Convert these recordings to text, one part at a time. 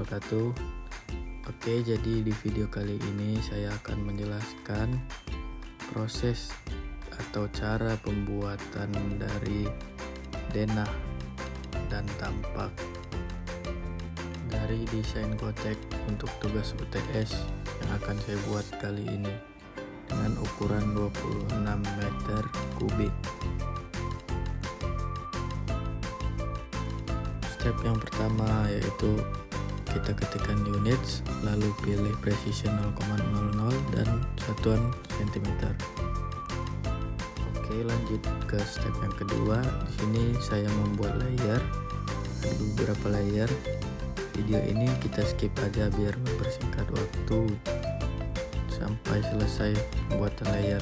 wabarakatuh. Oke, jadi di video kali ini saya akan menjelaskan proses atau cara pembuatan dari denah dan tampak dari desain kotek untuk tugas UTS yang akan saya buat kali ini dengan ukuran 26 meter kubik. Step yang pertama yaitu kita ketikkan units, lalu pilih precision 0,00 dan satuan cm. Oke, lanjut ke step yang kedua. Di sini saya membuat layer, ada beberapa layer. Video ini kita skip aja biar mempersingkat waktu sampai selesai pembuatan layer.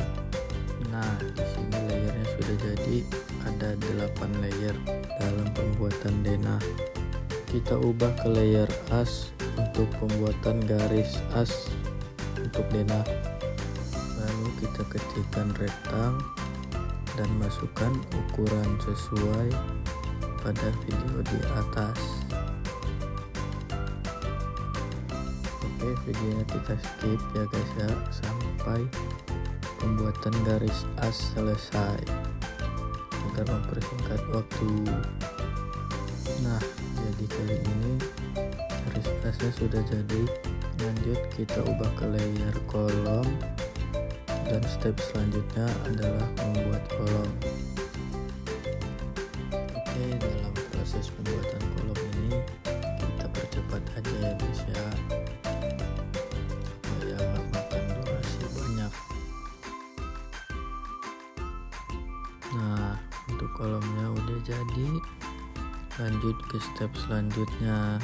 Nah, di sini layernya sudah jadi, ada 8 layer dalam pembuatan denah. Kita ubah ke layer as untuk pembuatan garis as untuk denah. Lalu kita ketikkan rektang dan masukkan ukuran sesuai pada video di atas. Oke, videonya kita skip ya guys ya, sampai pembuatan garis as selesai agar mempersingkat waktu. Nah, jadi kali ini garis asnya sudah jadi. Lanjut kita ubah ke layer kolom, dan step selanjutnya adalah membuat kolom. Oke, dalam proses pembuatan kolom ini kita percepat aja ya guys ya, supaya nggak makan durasi banyak. Nah, untuk kolomnya udah jadi. Lanjut ke step selanjutnya.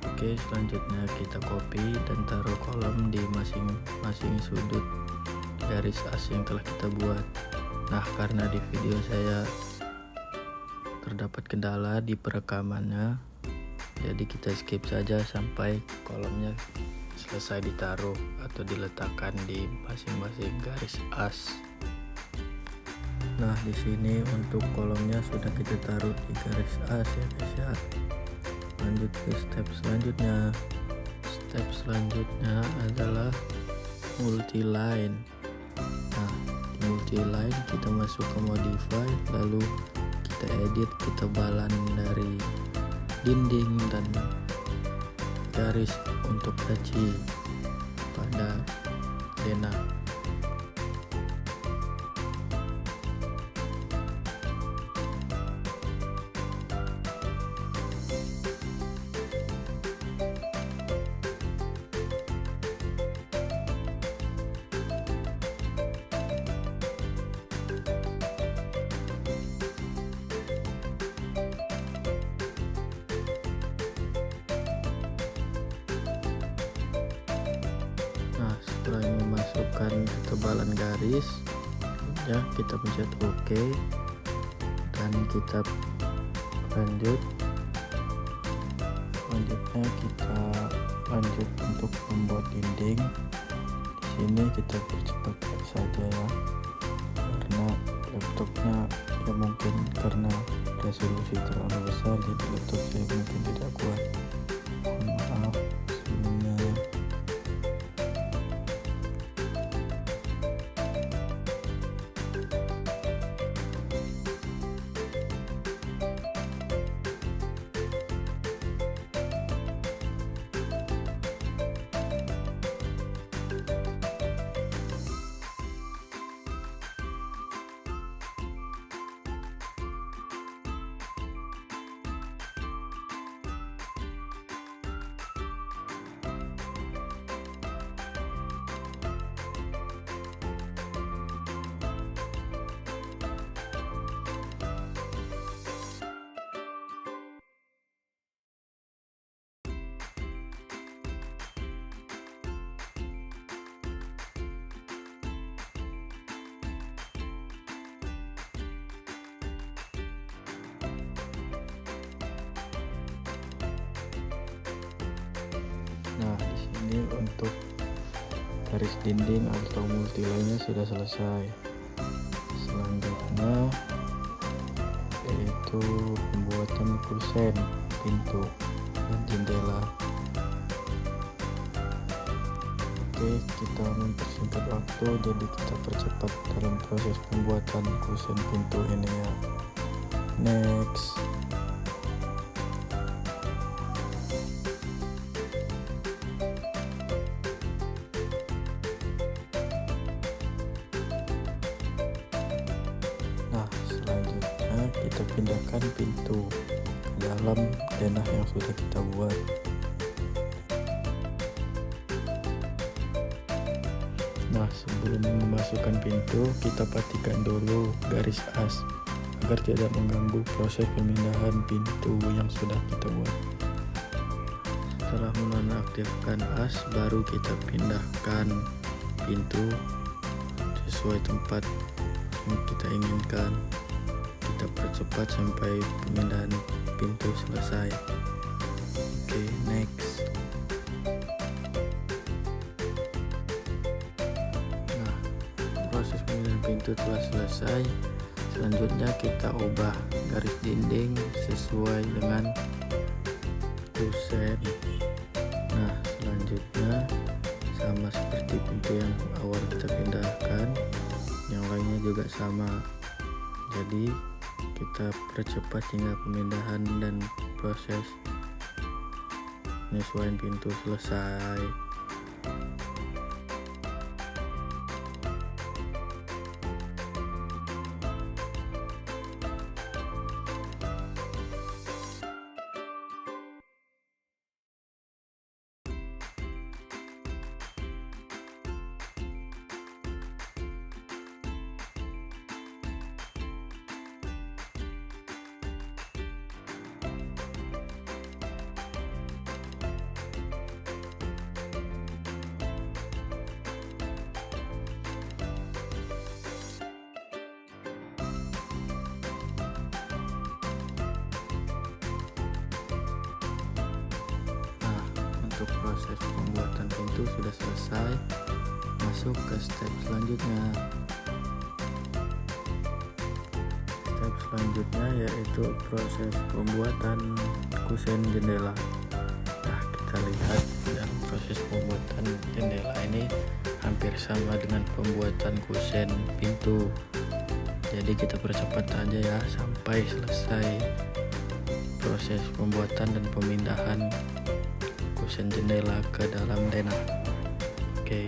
Oke, selanjutnya kita copy dan taruh kolom di masing-masing sudut garis as yang telah kita buat. Nah, karena di video saya terdapat kendala di perekamannya, jadi kita skip saja sampai kolomnya selesai ditaruh atau diletakkan di masing-masing garis as. Nah, di sini untuk kolomnya sudah kita taruh di garis as ya guys ya. Lanjut ke step selanjutnya. Step selanjutnya adalah multi-line. Nah, di multi-line kita masuk ke modify, lalu kita edit ketebalan dari dinding dan garis untuk laci pada denah. Setelah memasukkan ketebalan garis ya, kita pencet OK dan kita lanjut. Selanjutnya kita lanjut untuk membuat dinding. Di sini kita percepat saja ya, karena laptopnya ya mungkin karena resolusi terlalu besar, jadi laptop saya mungkin tidak kuat. Mohon maaf sebelumnya. Nah, di sini untuk garis dinding atau multi-line-nya sudah selesai. Selanjutnya yaitu pembuatan kusen pintu. dan jendela. Oke, kita mempersingkat waktu, jadi kita percepat dalam proses pembuatan kusen pintu ini ya. Next. Nah, selanjutnya kita pindahkan pintu ke dalam denah yang sudah kita buat. Nah, sebelum memasukkan pintu, kita patikan dulu garis as agar tidak mengganggu proses pemindahan pintu yang sudah kita buat. Setelah menonaktifkan as, baru kita pindahkan pintu sesuai tempat yang kita inginkan. Kita percepat sampai pemindahan pintu selesai. Oke, next. Nah, proses pemindahan pintu telah selesai. Selanjutnya kita ubah garis dinding sesuai dengan kusen. Nah, selanjutnya sama seperti pintu yang awal kita pindahkan, yang lainnya juga sama. Jadi kita percepat hingga pemindahan dan proses penyesuaian pintu selesai. Untuk proses pembuatan pintu sudah selesai, masuk ke step selanjutnya. Step selanjutnya yaitu proses pembuatan kusen jendela. Nah, kita lihat dalam proses pembuatan jendela ini hampir sama dengan pembuatan kusen pintu. Jadi kita percepat aja ya sampai selesai proses pembuatan dan pemindahan kusen jendela ke dalam denah. Oke.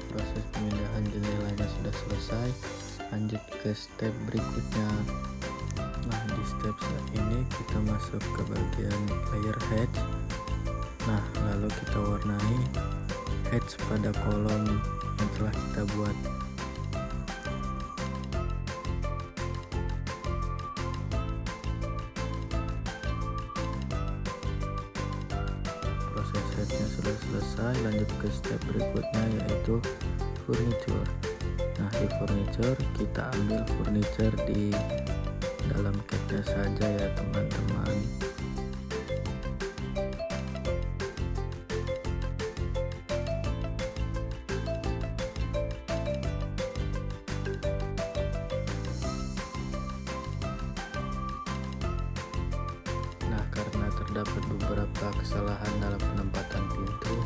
Proses pemindahan jendelanya sudah selesai, lanjut ke step berikutnya. Nah, di step ini kita masuk ke bagian layer hatch. Nah, lalu kita warnai hatch pada kolom yang telah kita buat. Proses hatchnya sudah selesai, lanjut ke step berikutnya yaitu furniture. Nah, di furniture kita ambil furniture di dalam catnya saja ya teman-teman. terdapat beberapa kesalahan dalam penempatan pintu,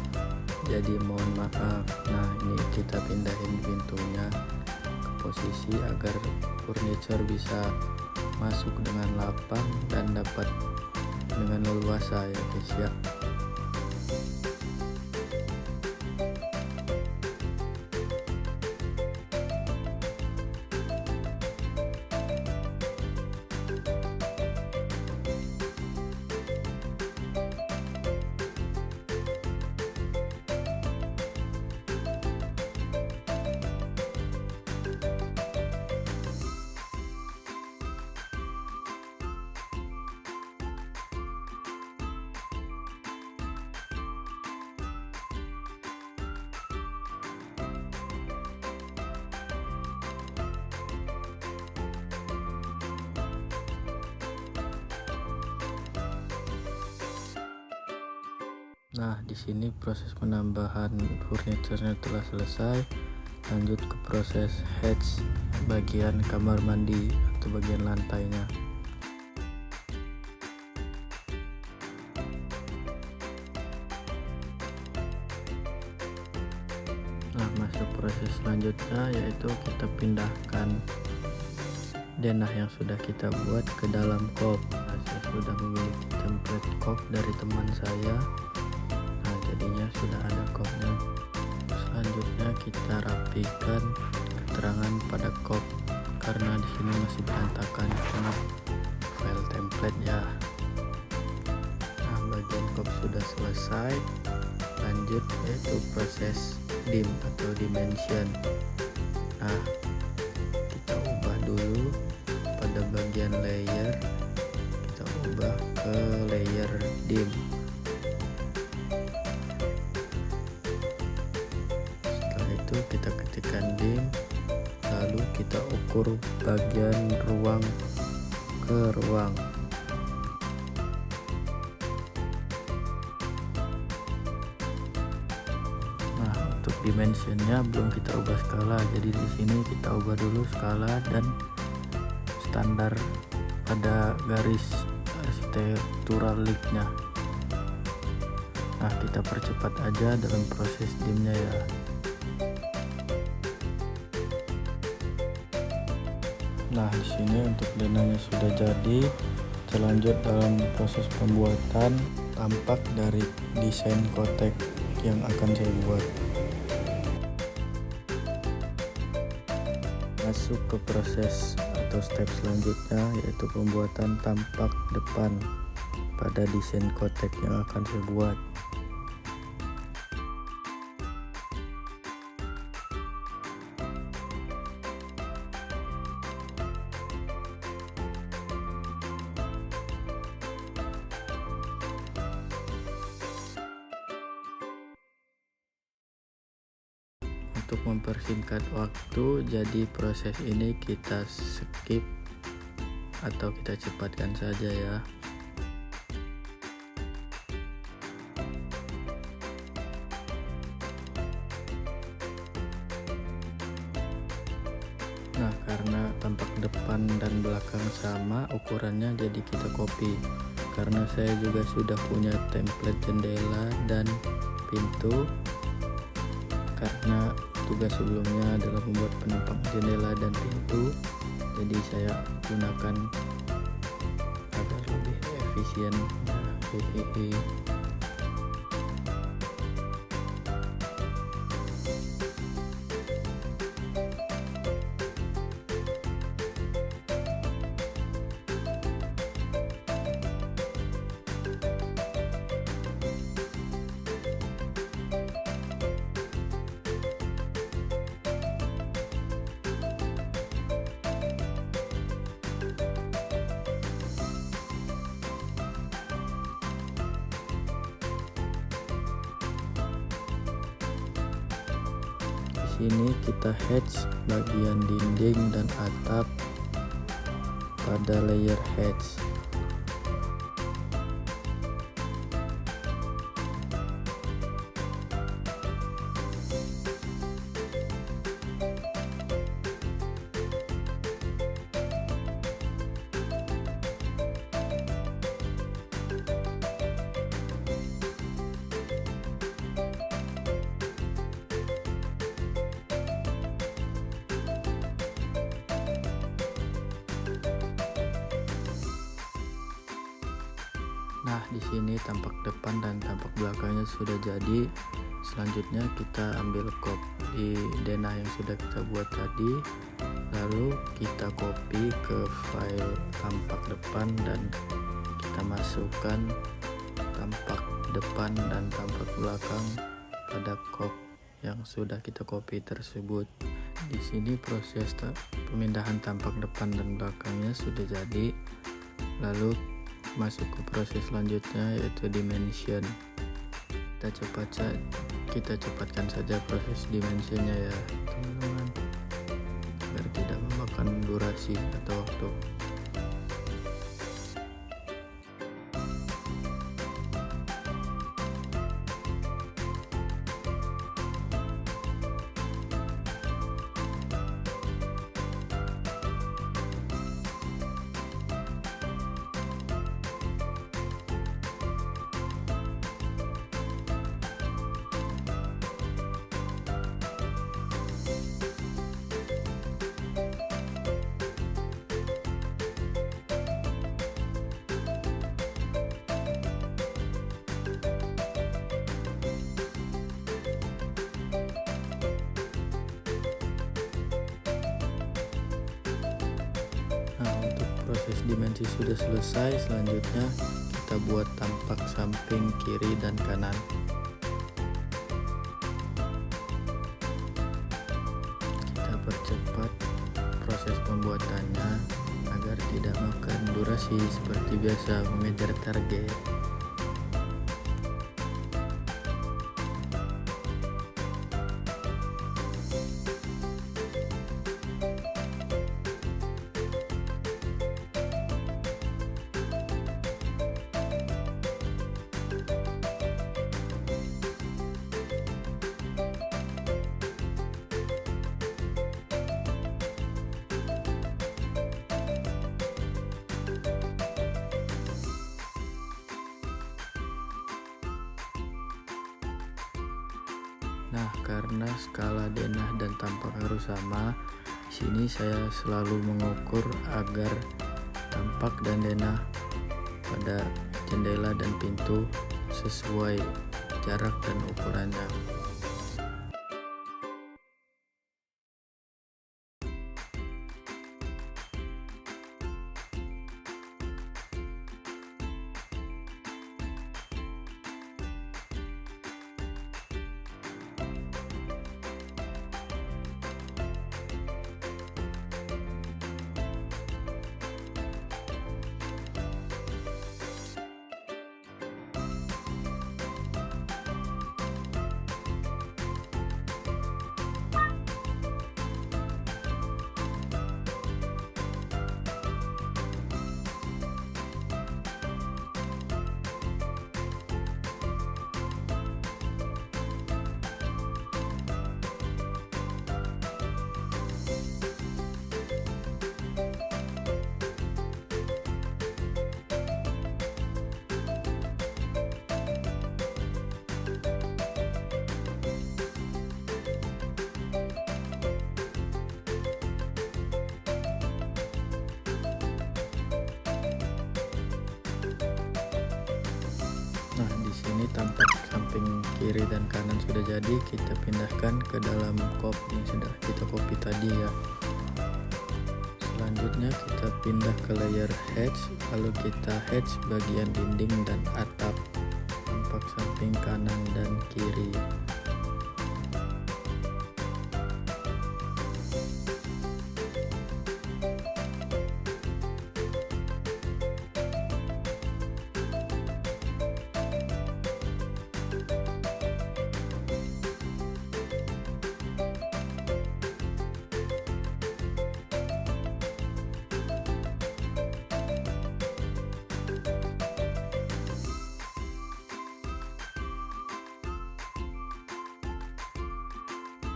jadi mohon maaf. Nah, ini kita pindahin pintunya ke posisi agar furniture bisa masuk dengan lapang dan dapat dengan leluasa ya guys ya. Nah, di sini proses penambahan furniturnya telah selesai. Lanjut ke proses hatch bagian kamar mandi atau bagian lantainya. Nah, masuk proses selanjutnya yaitu kita pindahkan denah yang sudah kita buat ke dalam kop. Nah, saya sudah memiliki template kop dari teman saya. Nah, jadinya sudah ada kopnya. Selanjutnya kita rapikan keterangan pada kop karena di sini masih berantakan karena file template ya. Nah, bagian kop sudah selesai. Lanjut yaitu proses dim atau dimension. Nah, kita ubah dulu pada bagian layer, kita ubah ke layer dim. Setelah itu kita ketikkan dim, lalu kita ukur bagian ruang ke ruang. Nah, untuk dimensionnya belum kita ubah skala, jadi di sini kita ubah dulu skala dan standar pada garis arsitektural leak-nya. Nah, kita percepat aja dalam proses dimnya ya. Nah, di sini untuk denahnya sudah jadi. Kita lanjut dalam proses pembuatan tampak dari desain kotek yang akan saya buat. Masuk ke proses atau step selanjutnya yaitu pembuatan tampak depan pada desain kotek yang akan saya buat. Untuk mempersingkat waktu, jadi proses ini kita skip atau kita cepatkan saja ya. Nah, karena tampak depan dan belakang sama ukurannya, jadi kita copy. Karena saya juga sudah punya template jendela dan pintu, karena tugas sebelumnya adalah membuat penampak jendela dan pintu, jadi saya gunakan agar lebih efisien. Ini kita hatch bagian dinding dan atap pada layer hatch. di sini tampak depan dan tampak belakangnya sudah jadi. Selanjutnya kita ambil copy denah yang sudah kita buat tadi, lalu kita copy ke file tampak depan dan kita masukkan tampak depan dan tampak belakang pada kop yang sudah kita copy tersebut. Di sini proses pemindahan tampak depan dan belakangnya sudah jadi. Lalu masuk ke proses selanjutnya, yaitu dimension. Kita cepatkan saja proses dimensionnya ya teman-teman, agar tidak memakan durasi atau waktu. Nah, untuk proses dimensi sudah selesai. Selanjutnya kita buat tampak samping kiri dan kanan. Kita percepat proses pembuatannya agar tidak makan durasi seperti biasa mengejar target. Nah, karena skala denah dan tampak harus sama, di sini saya selalu mengukur agar tampak dan denah pada jendela dan pintu sesuai jarak dan ukurannya. Nah, di sini tampak samping kiri dan kanan sudah jadi. Kita pindahkan ke dalam kop yang sudah kita copy tadi ya. Selanjutnya kita pindah ke layer hatch, lalu kita hatch bagian dinding dan atap, tampak samping kanan dan kiri.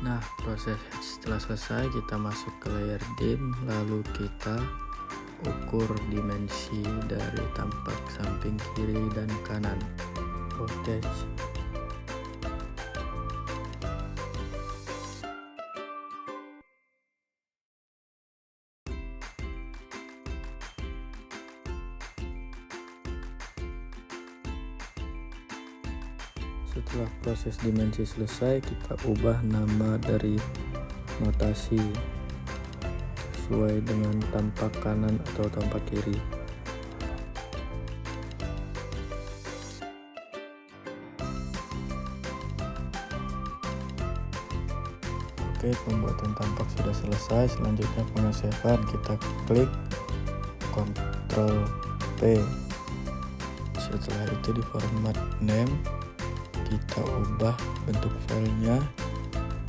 Nah, proses setelah selesai, kita masuk ke layer dim, lalu kita ukur dimensi dari tampak samping kiri dan kanan. Voltage. Setelah proses dimensi selesai, kita ubah nama dari notasi sesuai dengan tampak kanan atau tampak kiri. Oke, pembuatan tampak sudah selesai. Selanjutnya pengesahan, kita klik Ctrl P. Setelah itu di format name kita ubah bentuk filenya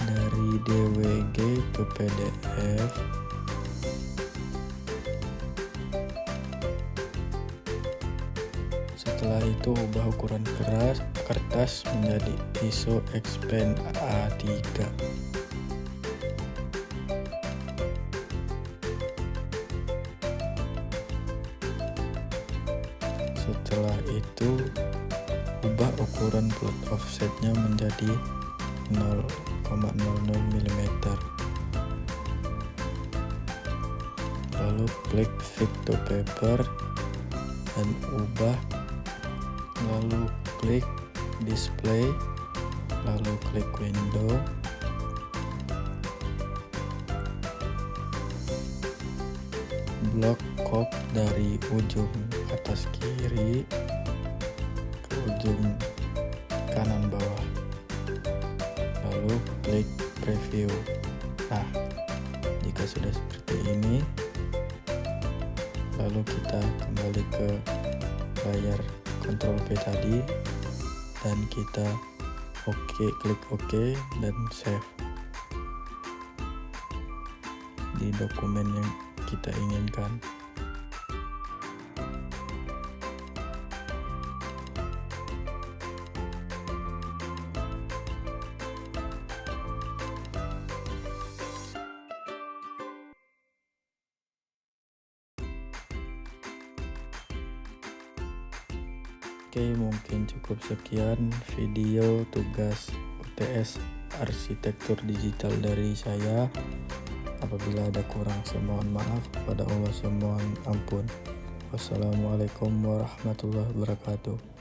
dari DWG ke PDF. Setelah itu ubah ukuran kertas menjadi ISO expand A3. Setelah itu ubah ukuran plot offsetnya menjadi 0,00 mm. Lalu klik fit to paper dan ubah, lalu klik display, lalu klik window, blok kop dari ujung atas kiri ke ujung kanan bawah, lalu klik preview. Nah, jika sudah seperti ini, lalu kita kembali ke layar Ctrl P tadi dan kita klik OK dan save di dokumen yang kita inginkan. Oke, mungkin cukup sekian video tugas UTS arsitektur digital dari saya. Apabila ada kurang, saya mohon maaf. Kepada Allah saya mohon ampun. Wassalamualaikum warahmatullahi wabarakatuh.